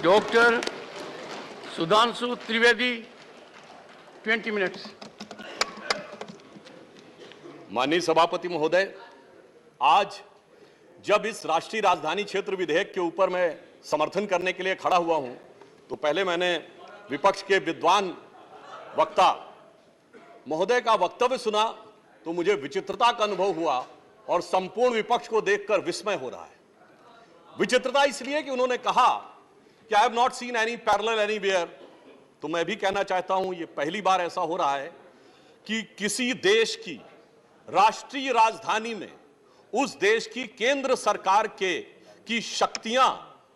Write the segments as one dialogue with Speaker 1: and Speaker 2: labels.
Speaker 1: Doctor Sudhanshu Trivedi 20 minutes.
Speaker 2: माननीय सभापति महोदय, आज जब इस राष्ट्रीय राजधानी क्षेत्र विधेयक के ऊपर मैं समर्थन करने के लिए खड़ा हुआ हूं, तो पहले मैंने विपक्ष के विद्वान वक्ता महोदय का वक्तव्य सुना तो मुझे विचित्रता का अनुभव हुआ और संपूर्ण विपक्ष को देखकर विस्मय हो रहा है। विचित्रता इसलिए कि उन्होंने कहा कि I have not seen any parallel anywhere. तो मैं भी कहना चाहता हूं, ये पहली बार ऐसा हो रहा है कि किसी देश की राष्ट्रीय राजधानी में उस देश की केंद्र सरकार की शक्तियां,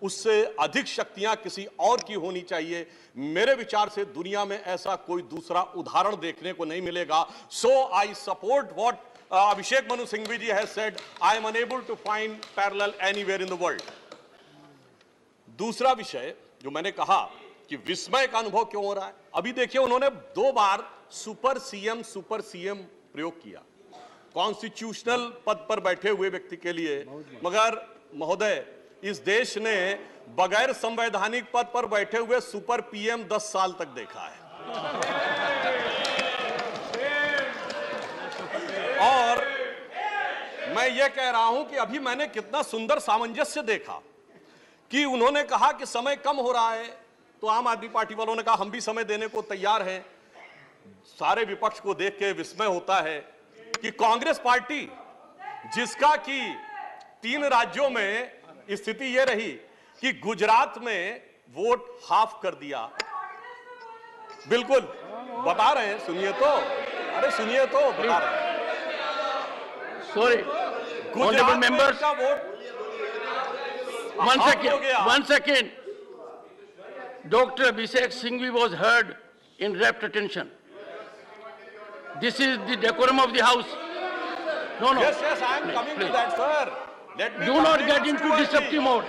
Speaker 2: उससे अधिक शक्तियां किसी और की होनी चाहिए। मेरे विचार से दुनिया में ऐसा कोई दूसरा उदाहरण देखने को नहीं मिलेगा। So I support what Abhishek Manu Singhvi ji has said. I am unable to find parallel anywhere in the world. दूसरा विषय जो मैंने कहा कि विस्मय का अनुभव क्यों हो रहा है, अभी देखिए उन्होंने 2 बार सुपर सीएम प्रयोग किया कॉन्स्टिट्यूशनल पद पर बैठे हुए व्यक्ति के लिए। मगर महोदय, इस देश ने बगैर संवैधानिक पद पर बैठे हुए सुपर पीएम 10 साल तक देखा है। और मैं ये कह रहा हूं कि अभी मैंने कितना सुंदर सामंजस्य देखा कि उन्होंने कहा कि समय कम हो रहा है, तो आम आदमी पार्टी वालों ने कहा हम भी समय देने को तैयार हैं। सारे विपक्ष को देख के विस्मय होता है कि कांग्रेस पार्टी, जिसका कि 3 राज्यों में स्थिति यह रही कि गुजरात में वोट हाफ कर दिया। बिल्कुल बता रहे हैं, सुनिए तो, अरे सुनिए तो, बता रहे हैं।
Speaker 1: Sorry, honorable members. One second. Dr. Abhishek Singhvi was heard in rapt attention. This is the decorum of the house. No.
Speaker 2: Yes, I am coming to that, sir. Let me
Speaker 1: do not get into disruptive mode.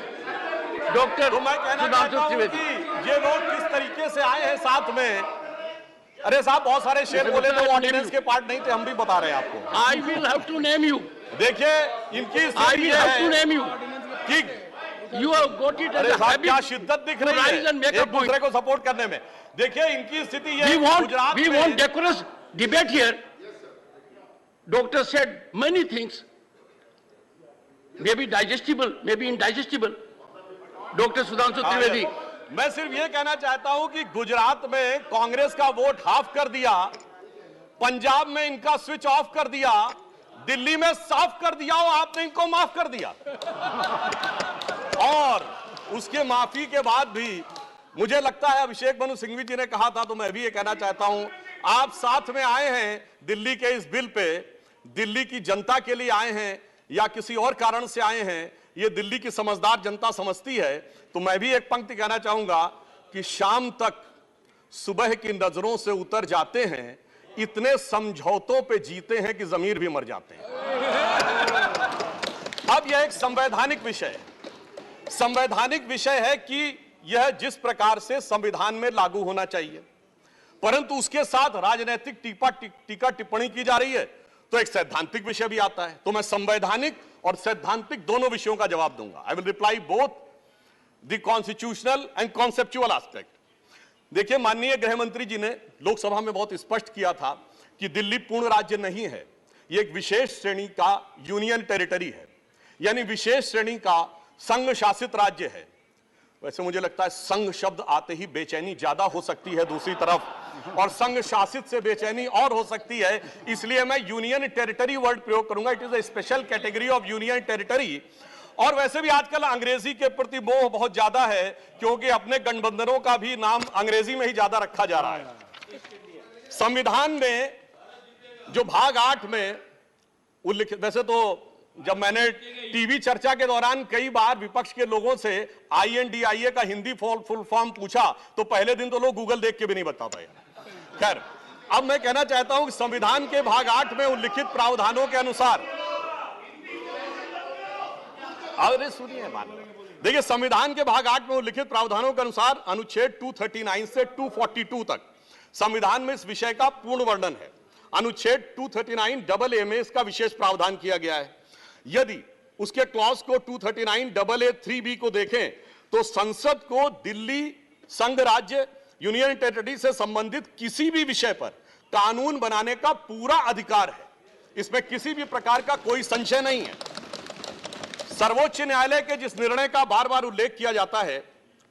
Speaker 1: Dr.
Speaker 2: तो मैं कहना चाहता हूं कि ये लोग किस तरीके से आए हैं साथ में। अरे साहब, बहुत सारे शेर बोले तो ऑर्डिनेंस के पार्ट नहीं थे, हम भी बता रहे हैं आपको।
Speaker 1: I will have to name you.
Speaker 2: देखिए इनकी
Speaker 1: I will have to name you.
Speaker 2: कि
Speaker 1: you have got it as a habit.
Speaker 2: क्या शिद्दत दिख रही है एक दूसरे को सपोर्ट करने में। देखिए इनकी स्थिति ये,
Speaker 1: we want decorous debate here. Doctor said many things, maybe digestible, maybe indigestible. Dr. Sudhanshu Trivedi.
Speaker 2: मैं सिर्फ ये कहना चाहता हूं कि गुजरात में कांग्रेस का वोट हाफ कर दिया, पंजाब में इनका स्विच ऑफ कर दिया, दिल्ली में साफ कर दिया और आपने इनको माफ कर दिया। और उसके माफी के बाद भी मुझे लगता है, अभिषेक मनु सिंघवी जी ने कहा था तो मैं भी ये कहना चाहता हूं, आप साथ में आए हैं दिल्ली के इस बिल पे, दिल्ली की जनता के लिए आए हैं या किसी और कारण से आए हैं, ये दिल्ली की समझदार जनता समझती है। तो मैं भी एक पंक्ति कहना चाहूंगा कि शाम तक सुबह की नजरों से उतर जाते हैं, इतने समझौतों पे जीते हैं कि जमीर भी मर जाते हैं। अब यह एक संवैधानिक विषय है कि यह जिस प्रकार से संविधान में लागू होना चाहिए, परंतु उसके साथ राजनीतिक टीका टिप्पणी की जा रही है, तो एक सैद्धांतिक विषय भी आता है। तो मैं संवैधानिक और सैद्धांतिक दोनों विषयों का जवाब दूंगा। I will reply both the constitutional and conceptual aspect. देखिए, माननीय गृह मंत्री जी ने लोकसभा में बहुत स्पष्ट किया था कि दिल्ली पूर्ण राज्य नहीं है, यह एक विशेष श्रेणी का यूनियन टेरिटरी है, यानी विशेष श्रेणी का संघ शासित राज्य है। वैसे मुझे लगता है संघ शब्द आते ही बेचैनी ज्यादा हो सकती है दूसरी तरफ, और संघ शासित से बेचैनी और हो सकती है, इसलिए मैं यूनियन टेरिटरी वर्ड प्रयोग करूंगा। It is a special category of union territory. और वैसे भी आजकल अंग्रेजी के प्रति मोह बहुत ज्यादा है, क्योंकि अपने गठबंधनों का भी नाम अंग्रेजी में ही ज्यादा रखा जा रहा है। संविधान में जो भाग 8 में उल्लिखित, वैसे तो जब मैंने टीवी चर्चा के दौरान कई बार विपक्ष के लोगों से INDIA का हिंदी फुल फॉर्म पूछा, तो पहले दिन तो लोग गूगल देख के भी नहीं बता पाए। खैर, अब मैं कहना चाहता हूं कि संविधान के भाग 8 में उल्लिखित प्रावधानों के अनुसार, अरे सुनिए बात, देखिए संविधान के भाग 8 में उल्लिखित प्रावधानों के अनुसार अनुच्छेद 239 से 242 तक संविधान में इस विषय का पूर्ण वर्णन है। अनुच्छेद 239 में इसका विशेष प्रावधान किया गया है। यदि उसके क्लॉज को 239 AA 3B को देखें तो संसद को दिल्ली संघ राज्य यूनियन टेरिटरी से संबंधित किसी भी विषय पर कानून बनाने का पूरा अधिकार है। इसमें किसी भी प्रकार का कोई संशय नहीं है। सर्वोच्च न्यायालय के जिस निर्णय का बार बार उल्लेख किया जाता है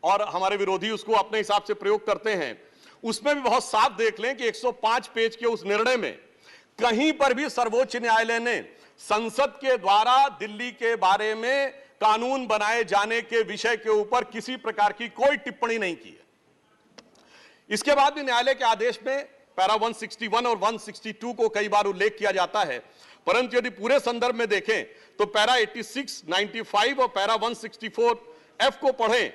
Speaker 2: और हमारे विरोधी उसको अपने हिसाब से प्रयोग करते हैं, उसमें भी बहुत साफ देख लें कि 105 पेज के उस निर्णय में कहीं पर भी सर्वोच्च न्यायालय ने संसद के द्वारा दिल्ली के बारे में कानून बनाए जाने के विषय के ऊपर किसी प्रकार की कोई टिप्पणी नहीं की है। इसके बाद भी न्यायालय के आदेश में पैरा 161 और 162 को कई बार उल्लेख किया जाता है, परंतु यदि पूरे संदर्भ में देखें तो पैरा 86, 95 और पैरा 164 एफ को पढ़ें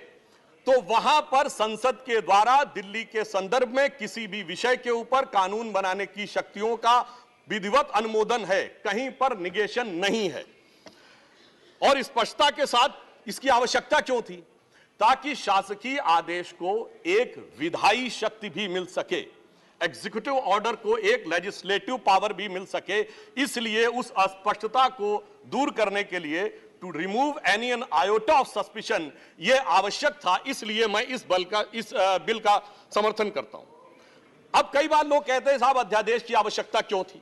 Speaker 2: तो वहां पर संसद के द्वारा दिल्ली के संदर्भ में किसी भी विषय के ऊपर कानून बनाने की शक्तियों का विधिवत अनुमोदन है, कहीं पर निगेशन नहीं है। और स्पष्टता के साथ इसकी आवश्यकता क्यों थी? ताकि शासकीय आदेश को एक विधायी शक्ति भी मिल सके, एग्जीक्यूटिव ऑर्डर को एक लेजिस्लेटिव पावर भी मिल सके। इसलिए उस अस्पष्टता को दूर करने के लिए to remove any an iota of suspicion यह आवश्यक था। इसलिए मैं इस बिल का समर्थन करता हूं। अब कई बार लोग कहते हैं साहब अध्यादेश की आवश्यकता क्यों थी?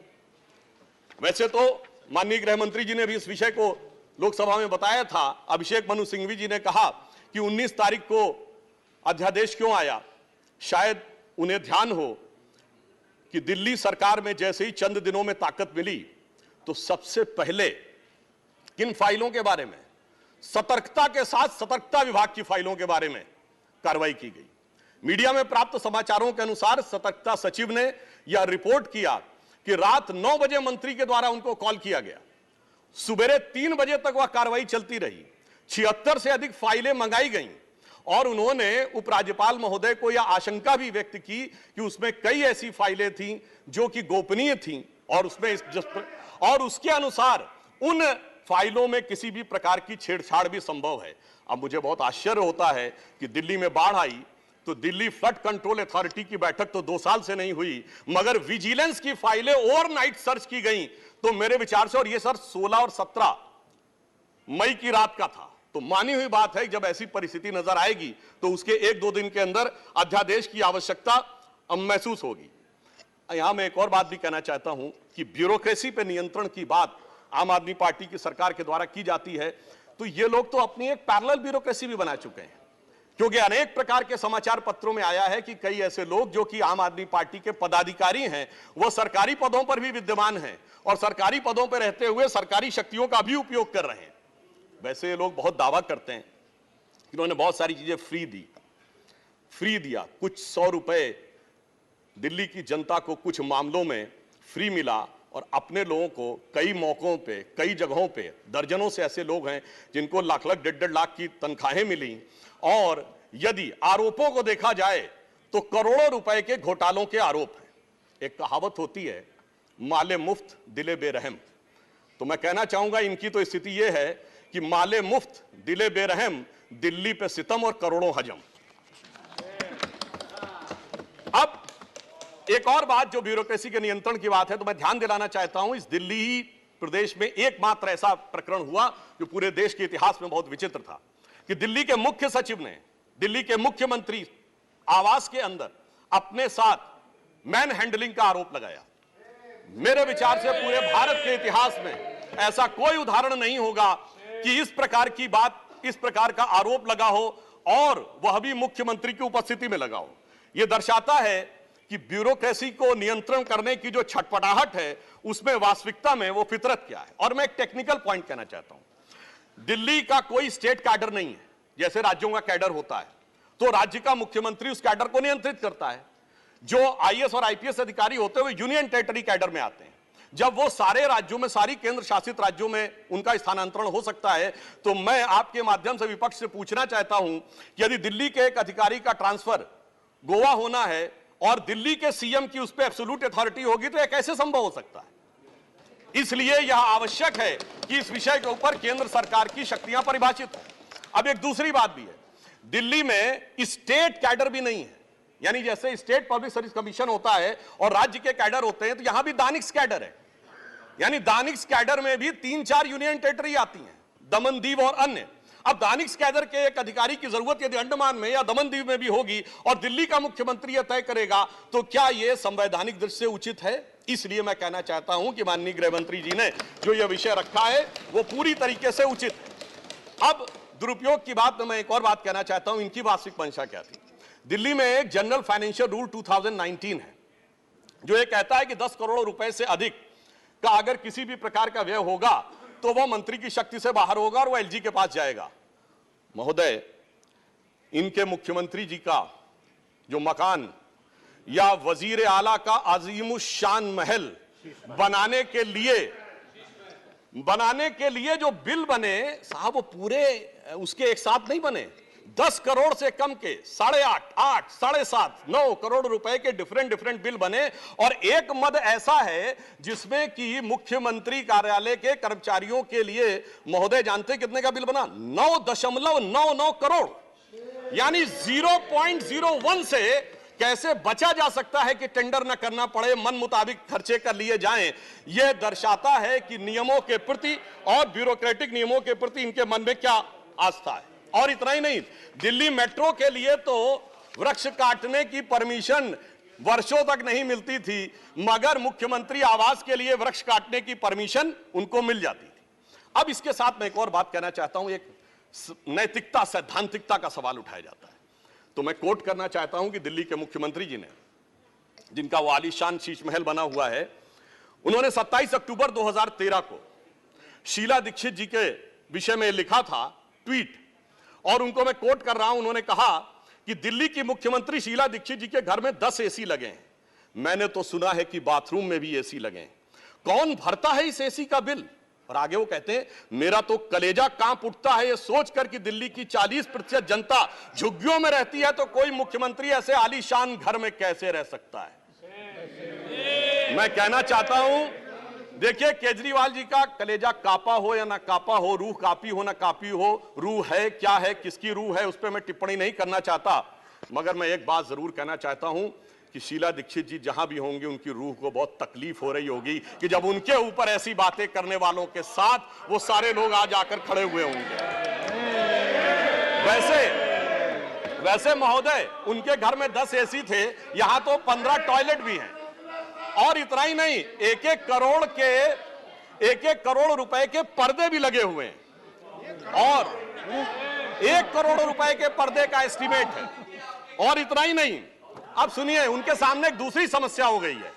Speaker 2: वैसे तो माननीय गृह मंत्री जी ने भी इस विषय को लोकसभा में बताया था। अभिषेक मनु सिंघवी जी ने कहा कि 19 तारीख को अध्यादेश क्यों आया। शायद उन्हें ध्यान हो कि दिल्ली सरकार में जैसे ही चंद दिनों में ताकत मिली तो सबसे पहले किन फाइलों के बारे में, सतर्कता के साथ सतर्कता विभाग की फाइलों के बारे में कार्रवाई की गई। मीडिया में प्राप्त समाचारों के अनुसार सतर्कता सचिव ने यह रिपोर्ट किया कि रात 9 बजे मंत्री के द्वारा उनको कॉल किया गया, सुबह 3 बजे तक वह कार्रवाई चलती रही, 76 से अधिक फाइलें मंगाई गईं और उन्होंने उपराज्यपाल महोदय को यह आशंका भी व्यक्त की कि उसमें कई ऐसी फाइलें थीं जो कि गोपनीय थीं और उसके अनुसार उन फाइलों में किसी भी प्रकार की छेड़छाड़ भी संभव है। अब मुझे बहुत आश्चर्य होता है कि दिल्ली में बाढ़ आई तो दिल्ली फ्लड कंट्रोल अथॉरिटी की बैठक तो 2 साल से नहीं हुई, मगर विजिलेंस की फाइलें ओवरनाइट सर्च की गई। तो मेरे विचार से, और ये सर 16 और 17 मई की रात का था, तो मानी हुई बात है जब ऐसी परिस्थिति नजर आएगी तो उसके 1-2 दिन के अंदर अध्यादेश की आवश्यकता महसूस होगी। यहां मैं एक और बात भी कहना चाहता हूं कि ब्यूरोक्रेसी पर नियंत्रण की बात आम आदमी पार्टी की सरकार के द्वारा की जाती है, तो ये लोग तो अपनी एक पैरेलल ब्यूरोक्रेसी भी बना चुके हैं, क्योंकि अनेक प्रकार के समाचार पत्रों में आया है कि कई ऐसे लोग जो कि आम आदमी पार्टी के पदाधिकारी हैं वो सरकारी पदों पर भी विद्यमान हैं और सरकारी पदों पर रहते हुए सरकारी शक्तियों का भी उपयोग कर रहे हैं। वैसे ये लोग बहुत दावा करते हैं कि उन्होंने बहुत सारी चीजें फ्री दिया, कुछ 100 रुपए दिल्ली की जनता को कुछ मामलों में फ्री मिला और अपने लोगों को कई मौकों पे, कई जगहों पे, दर्जनों से ऐसे लोग हैं जिनको लाख लाख 1.5 लाख की तनख्वाहें मिली। और यदि आरोपों को देखा जाए तो करोड़ों रुपए के घोटालों के आरोप हैं। एक कहावत होती है, माले मुफ्त दिले बेरहम। तो मैं कहना चाहूंगा इनकी तो स्थिति यह है कि माले मुफ्त दिले बेरहम, दिल्ली पे सितम और करोड़ों हजम। अब एक और बात जो ब्यूरोक्रेसी के नियंत्रण की बात है, तो मैं ध्यान दिलाना चाहता हूं, इस दिल्ली प्रदेश में एकमात्र ऐसा प्रकरण हुआ जो पूरे देश के इतिहास में बहुत विचित्र था कि दिल्ली के मुख्य सचिव ने दिल्ली के मुख्यमंत्री आवास के अंदर अपने साथ मैन हैंडलिंग का आरोप लगाया। मेरे विचार से पूरे भारत के इतिहास में ऐसा कोई उदाहरण नहीं होगा कि इस प्रकार की बात, इस प्रकार का आरोप लगा हो और वह भी मुख्यमंत्री की उपस्थिति में लगा हो। यह दर्शाता है कि ब्यूरोक्रेसी को नियंत्रण करने की जो छटपटाहट है उसमें वास्तविकता में वो फितरत क्या है। और मैं एक टेक्निकल पॉइंट कहना चाहता हूं, दिल्ली का कोई स्टेट कैडर नहीं है, जैसे राज्यों का कैडर होता है तो राज्य का मुख्यमंत्री उस कैडर को नियंत्रित करता है। जो आईएएस और आईपीएस अधिकारी होते हैं वो यूनियन टेरिटरी कैडर में आते हैं। जब वो सारे राज्यों में, सारी केंद्र शासित राज्यों में उनका स्थानांतरण हो सकता है, तो मैं आपके माध्यम से विपक्ष से पूछना चाहता हूं कि यदि दिल्ली के एक अधिकारी का ट्रांसफर गोवा होना है और दिल्ली के सीएम की उस पर एब्सोल्यूट अथॉरिटी होगी तो यह कैसे संभव हो सकता है? इसलिए यह आवश्यक है कि इस विषय के ऊपर केंद्र सरकार की शक्तियां परिभाषित हो। अब एक दूसरी बात भी है, दिल्ली में स्टेट कैडर भी नहीं है, यानी जैसे स्टेट पब्लिक सर्विस कमीशन होता है और राज्य के कैडर होते हैं, तो यहां भी दानिक्स कैडर है। यानी दानिक्स कैडर में भी 3-4 यूनियन टेरिटरी आती हैं, दमन, दीव और अन्य। अब दानिश कैडर के एक अधिकारी की जरूरत यदि अंडमान में या दमन दीव में भी होगी और दिल्ली का मुख्यमंत्री यह तय करेगा, तो क्या यह संवैधानिक दृष्टि से उचित है? इसलिए मैं कहना चाहता हूं कि माननीय गृह मंत्री जी ने जो यह विषय रखा है वो पूरी तरीके से उचित है। अब दुरुपयोग की बात में मैं एक और बात कहना चाहता हूं, इनकी वास्तविक मंशा क्या थी। दिल्ली में एक जनरल फाइनेंशियल रूल 2019 है जो ये कहता है कि 10 करोड़ रुपए से अधिक का अगर किसी भी प्रकार का व्यय होगा तो वह मंत्री की शक्ति से बाहर होगा और वह एलजी के पास जाएगा। महोदय, इनके मुख्यमंत्री जी का जो मकान या वजीर आला का अजीमुशान महल बनाने के लिए जो बिल बने साहब, वो पूरे उसके एक साथ नहीं बने। 10 करोड़ से कम के 8.5, 8, 7.5, 9 करोड़ रुपए के डिफरेंट बिल बने और एक मद ऐसा है जिसमें कि मुख्यमंत्री कार्यालय के कर्मचारियों के लिए महोदय जानते कितने का बिल बना? 9.99 करोड़, यानी 0.01 से कैसे बचा जा सकता है कि टेंडर न करना पड़े, मन मुताबिक खर्चे कर लिए जाएं। यह दर्शाता है कि नियमों के प्रति और ब्यूरोक्रेटिक नियमों के प्रति इनके मन में क्या आस्था है। और इतना ही नहीं, दिल्ली मेट्रो के लिए तो वृक्ष काटने की परमिशन वर्षों तक नहीं मिलती थी, मगर मुख्यमंत्री आवास के लिए वृक्ष काटने की परमिशन उनको मिल जाती थी। अब इसके साथ मैं एक और बात कहना चाहता हूं, एक नैतिकता, सैद्धांतिकता का सवाल उठाया जाता है। तो मैं कोट करना चाहता हूं कि दिल्ली के मुख्यमंत्री जी ने, जिनका वो आलीशान शीश महल बना हुआ है, उन्होंने 27 अक्टूबर 2013 को शीला दीक्षित जी के विषय में लिखा था ट्वीट, और उनको मैं कोट कर रहा हूं। उन्होंने कहा कि दिल्ली की मुख्यमंत्री शीला दीक्षित जी के घर में 10 एसी लगे हैं। मैंने तो सुना है कि बाथरूम में भी एसी लगे हैं। कौन भरता है इस एसी का बिल? और आगे वो कहते हैं, मेरा तो कलेजा कांप उठता है ये सोचकर कि दिल्ली की 40% जनता झुग्गियों में रहती है, तो कोई मुख्यमंत्री ऐसे आलीशान घर में कैसे रह सकता है। मैं कहना चाहता हूं, देखिए, केजरीवाल जी का कलेजा कापा हो या ना कापा हो, रूह कापी हो ना कापी हो, रूह है क्या है, किसकी रूह है, उस पर मैं टिप्पणी नहीं करना चाहता, मगर मैं एक बात जरूर कहना चाहता हूं कि शीला दीक्षित जी जहां भी होंगे उनकी रूह को बहुत तकलीफ हो रही होगी कि जब उनके ऊपर ऐसी बातें करने वालों के साथ वो सारे लोग आज आकर खड़े हुए होंगे। वैसे महोदय, उनके घर में 10 एसी थे, यहां तो 15 टॉयलेट भी हैं। और इतना ही नहीं, 1-1 करोड़ रुपए के पर्दे भी लगे हुए हैं, और 1 करोड़ रुपए के पर्दे का एस्टीमेट है। और इतना ही नहीं, अब सुनिए, उनके सामने एक दूसरी समस्या हो गई है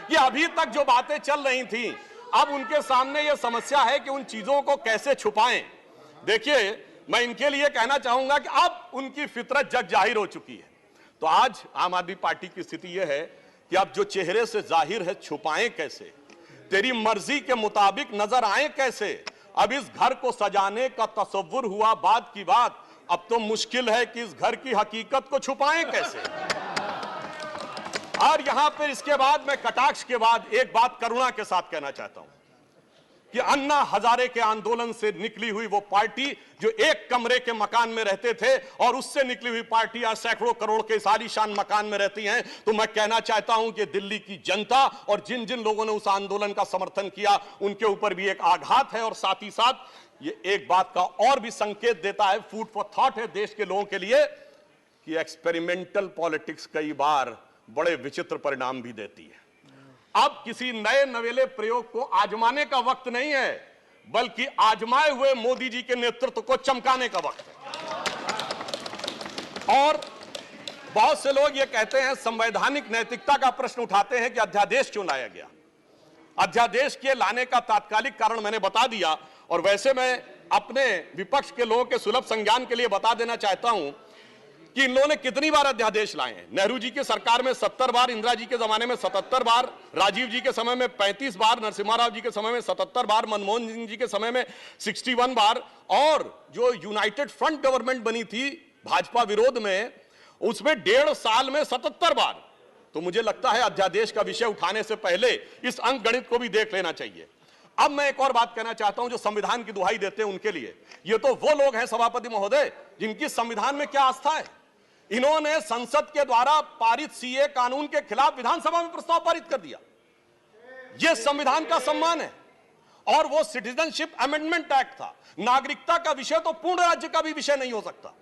Speaker 2: कि अभी तक जो बातें चल रही थी, अब उनके सामने यह समस्या है कि उन चीजों को कैसे छुपाएं। देखिए, मैं इनके लिए कहना चाहूंगा कि अब उनकी फितरत जग जाहिर हो चुकी है। तो आज आम आदमी पार्टी की स्थिति यह है कि अब जो चेहरे से जाहिर है छुपाएं कैसे, तेरी मर्जी के मुताबिक नजर आए कैसे। अब इस घर को सजाने का तसव्वुर हुआ बात की बात, अब तो मुश्किल है कि इस घर की हकीकत को छुपाएं कैसे। और यहां पर इसके बाद मैं कटाक्ष के बाद एक बात करुणा के साथ कहना चाहता हूं कि अन्ना हजारे के आंदोलन से निकली हुई वो पार्टी जो एक कमरे के मकान में रहते थे, और उससे निकली हुई पार्टियां सैकड़ों करोड़ के आलीशान मकान में रहती हैं, तो मैं कहना चाहता हूं कि दिल्ली की जनता और जिन जिन लोगों ने उस आंदोलन का समर्थन किया उनके ऊपर भी एक आघात है। और साथ ही साथ ये एक बात का और भी संकेत देता है, फूड फॉर थॉट है देश के लोगों के लिए, कि एक्सपेरिमेंटल पॉलिटिक्स कई बार बड़े विचित्र परिणाम भी देती है। अब किसी नए नवेले प्रयोग को आजमाने का वक्त नहीं है, बल्कि आजमाए हुए मोदी जी के नेतृत्व को चमकाने का वक्त है। और बहुत से लोग ये कहते हैं, संवैधानिक नैतिकता का प्रश्न उठाते हैं कि अध्यादेश क्यों लाया गया। अध्यादेश के लाने का तात्कालिक कारण मैंने बता दिया, और वैसे मैं अपने विपक्ष के लोगों के सुलभ संज्ञान के लिए बता देना चाहता हूं कि इन लोगों ने कितनी बार अध्यादेश लाए हैं। नेहरू जी की सरकार में 70 बार, इंदिरा जी के जमाने में 77 बार, राजीव जी के समय में 35 बार, नरसिम्हा राव जी के समय में 77 बार, मनमोहन सिंह जी के समय में 61 बार, और जो यूनाइटेड फ्रंट गवर्नमेंट बनी थी भाजपा विरोध में, उसमें 1.5 साल में 77 बार। तो मुझे लगता है अध्यादेश का विषय उठाने से पहले इस अंक गणित को भी देख लेना चाहिए। अब मैं एक और बात कहना चाहता हूं, जो संविधान की दुहाई देते हैं उनके लिए, ये तो वो लोग हैं सभापति महोदय जिनकी संविधान में क्या आस्था है। इन्होंने संसद के द्वारा पारित सीए कानून के खिलाफ विधानसभा में प्रस्ताव पारित कर दिया। यह संविधान का सम्मान है। और वो सिटीजनशिप अमेंडमेंट एक्ट था। नागरिकता का विषय तो पूर्ण राज्य का भी विषय नहीं हो सकता,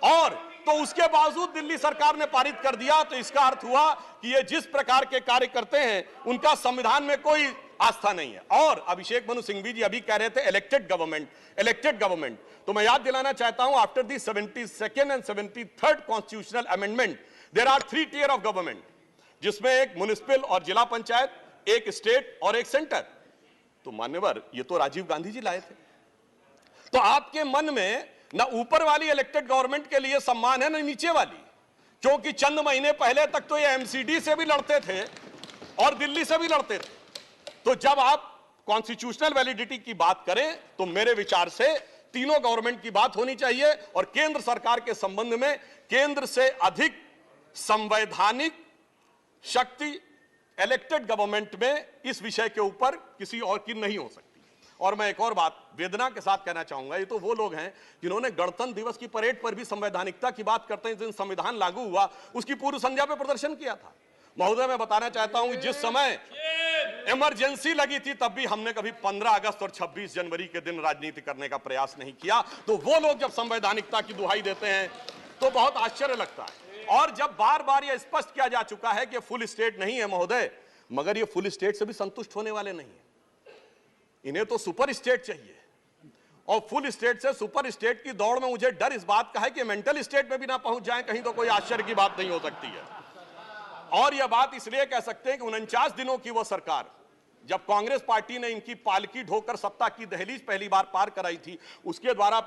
Speaker 2: और तो उसके बावजूद दिल्ली सरकार ने पारित कर दिया। तो इसका अर्थ हुआ कि ये जिस प्रकार के कार्य करते हैं उनका संविधान में कोई आस्था नहीं है। और अभिषेक मनु सिंघवी जी अभी कह रहे थे इलेक्टेड गवर्नमेंट, तो मैं याद दिलाना चाहता हूं, after the 72nd and 73rd constitutional amendment there are 3 tier of government, जिसमें एक म्युनिसिपल और जिला पंचायत, एक स्टेट और एक सेंटर। तो मान्यवर, ये तो राजीव गांधी जी लाए थे। तो आपके मन में ना ऊपर वाली इलेक्टेड गवर्नमेंट के लिए सम्मान है ना नीचे वाली, क्योंकि चंद महीने पहले तक तो ये एमसीडी से भी लड़ते थे और दिल्ली से भी लड़ते थे। तो जब आप कॉन्स्टिट्यूशनल वैलिडिटी की बात करें तो मेरे विचार से तीनों गवर्नमेंट की बात होनी चाहिए, और केंद्र सरकार के संबंध में केंद्र से अधिक संवैधानिक शक्ति इलेक्टेड गवर्नमेंट में इस विषय के ऊपर किसी और की नहीं हो सकती। और मैं एक और बात वेदना के साथ कहना चाहूंगा, ये तो वो लोग हैं जिन्होंने गणतंत्र दिवस की परेड पर भी संवैधानिकता की बात करते हैं, जिस दिन संविधान लागू हुआ उसकी पूर्व संध्या पर प्रदर्शन किया था। महोदय, मैं बताना चाहता हूं कि जिस समय इमरजेंसी लगी थी तब भी हमने कभी 15 अगस्त और 26 जनवरी के दिन राजनीति करने का प्रयास नहीं किया। तो वो लोग जब संवैधानिकता की दुहाई देते हैं तो बहुत आश्चर्य लगता है। और जब बार बार यह स्पष्ट किया जा चुका है कि फुल स्टेट नहीं है महोदय, मगर ये फुल स्टेट से भी संतुष्ट होने वाले नहीं है, इन्हें तो सुपर स्टेट चाहिए। और फुल स्टेट से सुपर स्टेट की दौड़ में मुझे डर इस बात का है कि मेंटल स्टेट में भी ना पहुंच जाएं कहीं, तो कोई आश्चर्य की बात नहीं हो सकती है। और यह बात इसलिए कह सकते हैं कि 49 दिनों की वो सरकार, जब कांग्रेस पार्टी ने इनकी पालकी ढोकर सत्ता की दहलीज पहली बार पार कराई थी, उसके द्वारा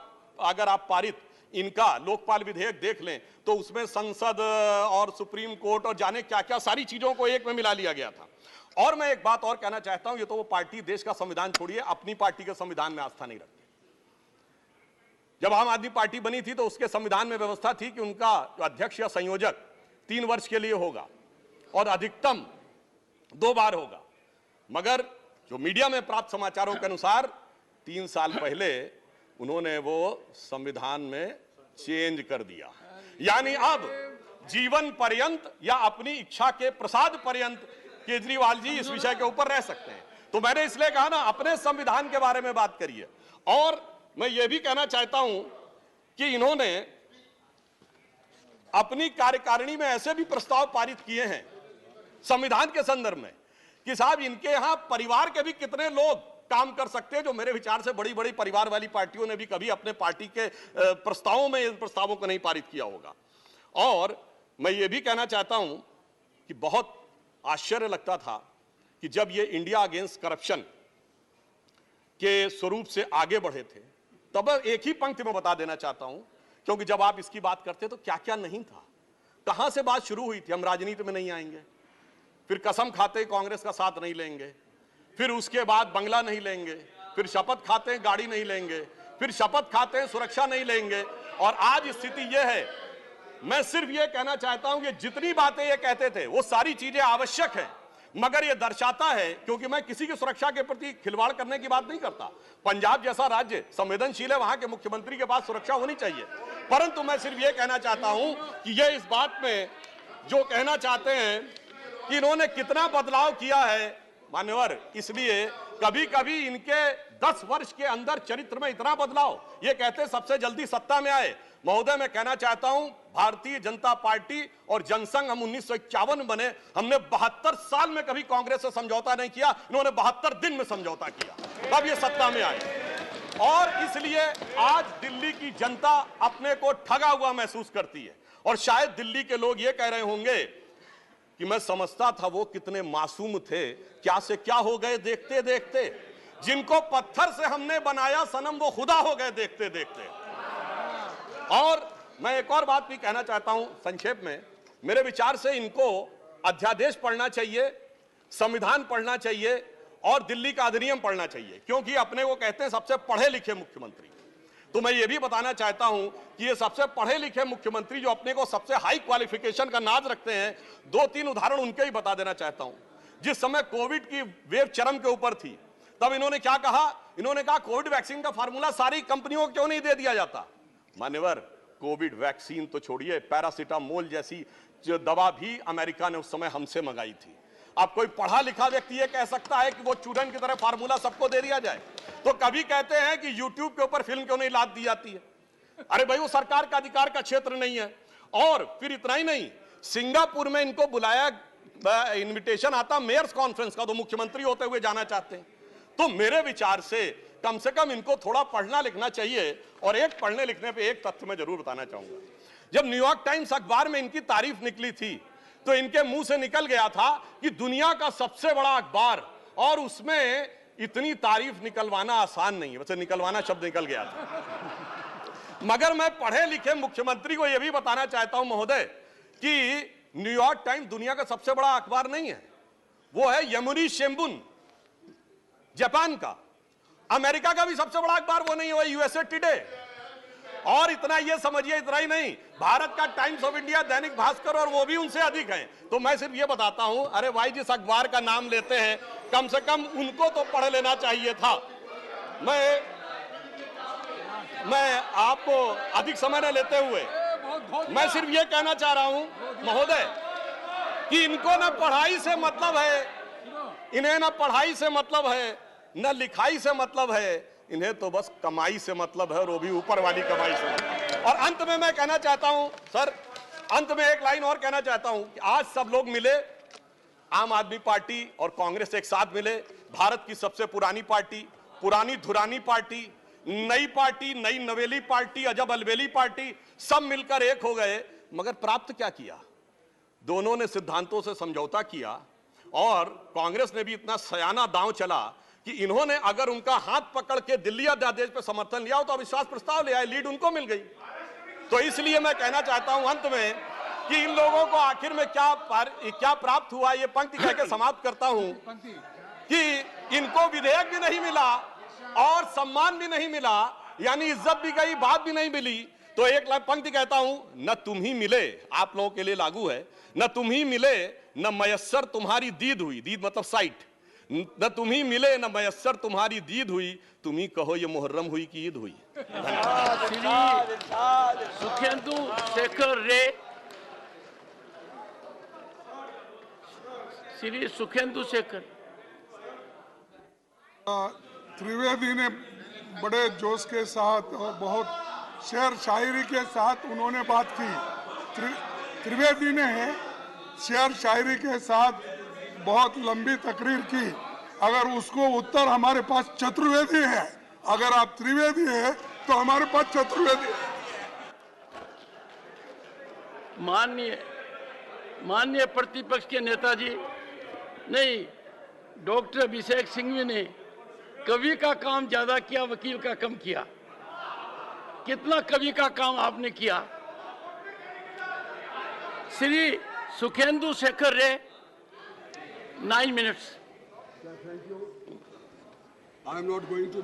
Speaker 2: अगर आप पारित इनका लोकपाल विधेयक देख लें तो उसमें संसद और सुप्रीम कोर्ट और जाने क्या क्या सारी चीजों को एक में मिला लिया गया था। और मैं एक बात और कहना चाहता हूं, ये तो वो पार्टी देश का संविधान छोड़िए, अपनी पार्टी के संविधान में आस्था नहीं रखती। जब आम आदमी पार्टी बनी थी तो उसके संविधान में व्यवस्था थी कि उनका अध्यक्ष या संयोजक 3 वर्ष के लिए होगा और अधिकतम 2 बार होगा। मगर जो मीडिया में प्राप्त समाचारों के अनुसार 3 साल पहले उन्होंने वो संविधान में चेंज कर दिया, यानी अब जीवन पर्यंत या अपनी इच्छा के प्रसाद पर्यंत केजरीवाल जी इस विषय के ऊपर रह सकते हैं। तो मैंने इसलिए कहा ना, अपने संविधान के बारे में बात करिए। और मैं ये भी कहना चाहता हूं कि इन्होंने अपनी कार्यकारिणी में ऐसे भी प्रस्ताव पारित किए हैं संविधान के संदर्भ में कि साहब इनके यहां परिवार के भी कितने लोग काम कर सकते हैं, जो मेरे विचार से बड़ी बड़ी परिवार वाली पार्टियों ने भी कभी अपने पार्टी के प्रस्तावों में इन प्रस्तावों को नहीं पारित किया होगा। और मैं ये भी कहना चाहता हूं कि बहुत आश्चर्य लगता था कि जब ये इंडिया अगेंस्ट करप्शन के स्वरूप से आगे बढ़े थे, तब एक ही पंक्ति में बता देना चाहता हूं, क्योंकि जब आप इसकी बात करते तो क्या क्या नहीं था, कहां से बात शुरू हुई थी, हम राजनीति में नहीं आएंगे, फिर कसम खाते कांग्रेस का साथ नहीं लेंगे, फिर उसके बाद बंगला नहीं लेंगे, फिर शपथ खाते हैं गाड़ी नहीं लेंगे, फिर शपथ खाते हैं सुरक्षा नहीं लेंगे। और आज स्थिति यह है, मैं सिर्फ यह कहना चाहता हूं कि जितनी बातें ये कहते थे वो सारी चीजें आवश्यक है, मगर यह दर्शाता है, क्योंकि मैं किसी की सुरक्षा के प्रति खिलवाड़ करने की बात नहीं करता, पंजाब जैसा राज्य संवेदनशील है, वहां के मुख्यमंत्री के पास सुरक्षा होनी चाहिए। परंतु मैं सिर्फ यह कहना चाहता हूं कि यह इस बात में जो कहना चाहते हैं कि इन्होंने कितना बदलाव किया है मान्यवर, इसलिए कभी कभी इनके 10 वर्ष के अंदर चरित्र में इतना बदलाव, ये कहते सबसे जल्दी सत्ता में आए। महोदय, मैं कहना चाहता हूं भारतीय जनता पार्टी और जनसंघ, हम 1951 बने, हमने 72 साल में कभी कांग्रेस से समझौता नहीं किया, इन्होंने 72 दिन में समझौता किया, तब ये सत्ता में आए। और इसलिए आज दिल्ली की जनता अपने को ठगा हुआ महसूस करती है। और शायद दिल्ली के लोग ये कह रहे होंगे कि मैं समझता था वो कितने मासूम थे, क्या से क्या हो गए देखते देखते, जिनको पत्थर से हमने बनाया सनम वो खुदा हो गए देखते देखते। और मैं एक और बात भी कहना चाहता हूं संक्षेप में, मेरे विचार से इनको अध्यादेश पढ़ना चाहिए, संविधान पढ़ना चाहिए और दिल्ली का अधिनियम पढ़ना चाहिए, क्योंकि अपने को कहते हैं सबसे पढ़े लिखे मुख्यमंत्री। तो मैं ये भी बताना चाहता हूं कि ये सबसे पढ़े लिखे मुख्यमंत्री जो अपने को सबसे हाई क्वालिफिकेशन का नाज रखते हैं, 2-3 उदाहरण उनके ही बता देना चाहता हूं। जिस समय कोविड की वेव चरम के ऊपर थी, तब इन्होंने क्या कहा, इन्होंने कहा कोविड वैक्सीन का फार्मूला सारी कंपनियों को क्यों नहीं दे दिया जाता। मान्यवर, कोविड वैक्सीन तो छोड़िए, पैरासिटामोल जैसी जो दवा भी अमेरिका ने उस समय हमसे मंगाई थी। अब कोई पढ़ा लिखा व्यक्ति ये कह सकता है कि वो चूरन की तरह फार्मूला सबको दे दिया जाए? तो कभी कहते हैं कि यूट्यूब के ऊपर फिल्म क्यों नहीं लाद दी जाती है? अरे भाई वो सरकार का अधिकार का क्षेत्र नहीं है। और फिर इतना ही नहीं, सिंगापुर में इनको बुलाया, इनविटेशन आता मेयर्स कॉन्फ्रेंस का, तो मुख्यमंत्री होते हुए जाना चाहते हैं। तो मेरे विचार से कम इनको थोड़ा पढ़ना लिखना चाहिए। और एक पढ़ने लिखने पे एक तथ्य मैं जरूर बताना चाहूंगा। जब न्यूयॉर्क टाइम्स अखबार में इनकी तारीफ निकली थी तो इनके मुंह से निकल गया था कि दुनिया का सबसे बड़ा अखबार, और उसमें इतनी तारीफ निकलवाना आसान नहीं है। वैसे निकलवाना शब्द निकल गया था, मगर मैं पढ़े लिखे मुख्यमंत्री को यह भी बताना चाहता हूं महोदय कि न्यूयॉर्क टाइम्स दुनिया का सबसे बड़ा अखबार नहीं है, वो है यमुनी शिंबुन जापान का। अमेरिका का भी सबसे बड़ा अखबार वो नहीं है, वो यूएसए टुडे। और इतना ये समझिए, इतना ही नहीं, भारत का times of India, Dainik Bhaskar, और वो भी उनसे अधिक हैं। तो मैं सिर्फ ये बताता हूं, अरे भाई जिस अखबार का नाम लेते हैं कम से कम उनको तो पढ़ लेना चाहिए था। मैं आपको अधिक समय न लेते हुए मैं सिर्फ ये कहना चाह रहा हूं महोदय कि इनको ना पढ़ाई से मतलब है, इन्हें ना पढ़ाई से मतलब है, न लिखाई से मतलब है, इन्हें तो बस कमाई से मतलब है, और वो भी ऊपर वाली कमाई से। और अंत में मैं कहना चाहता हूं सर, अंत में एक लाइन और कहना चाहता हूं कि आज सब लोग मिले, आम आदमी पार्टी और कांग्रेस एक साथ मिले, भारत की सबसे पुरानी पार्टी, पुरानी धुरानी पार्टी, नई पार्टी, नई नवेली पार्टी, अजब अलबेली पार्टी, सब मिलकर एक हो गए। मगर प्राप्त क्या किया? दोनों ने सिद्धांतों से समझौता किया, और कांग्रेस ने भी इतना सयाना दांव चला कि इन्होंने अगर उनका हाथ पकड़ के दिल्ली अध्यादेश पर समर्थन लिया हो तो अविश्वास प्रस्ताव ले आए, लीड उनको मिल गई। तो इसलिए मैं कहना चाहता हूं अंत में कि इन लोगों को आखिर में क्या प्राप्त हुआ, ये पंक्ति कह के समाप्त करता हूं कि इनको विधेयक भी नहीं मिला और सम्मान भी नहीं मिला, यानी इज्जत भी गई, बात भी नहीं मिली। तो एक पंक्ति कहता हूं, न तुम ही मिले, आप लोगों के लिए लागू है, न तुम ही मिले न मयस्सर तुम्हारी दीद हुई, दीद मतलब साइट, न तुम ही मिले न मयस्सर तुम्हारी दीद हुई, तुम ही कहो ये मुहर्रम हुई कि ईद हुई।
Speaker 1: सुखेंदु शेखर रे, श्री सुखेंदु शेखर।
Speaker 3: त्रिवेदी ने बड़े जोश के साथ और बहुत शेर शायरी के साथ उन्होंने बात की। त्रिवेदी ने शेर शायरी के साथ बहुत लंबी तकरीर की। अगर उसको उत्तर हमारे पास चतुर्वेदी है, अगर आप त्रिवेदी है तो हमारे पास चतुर्वेदी है।
Speaker 1: माननीय प्रतिपक्ष के नेताजी, नहीं, डॉक्टर अभिषेक सिंघवी ने कवि का काम ज्यादा किया, वकील का कम किया। कितना कवि का काम आपने किया। श्री सुखेंदु शेखर रे, 9 minutes.
Speaker 3: I am not going to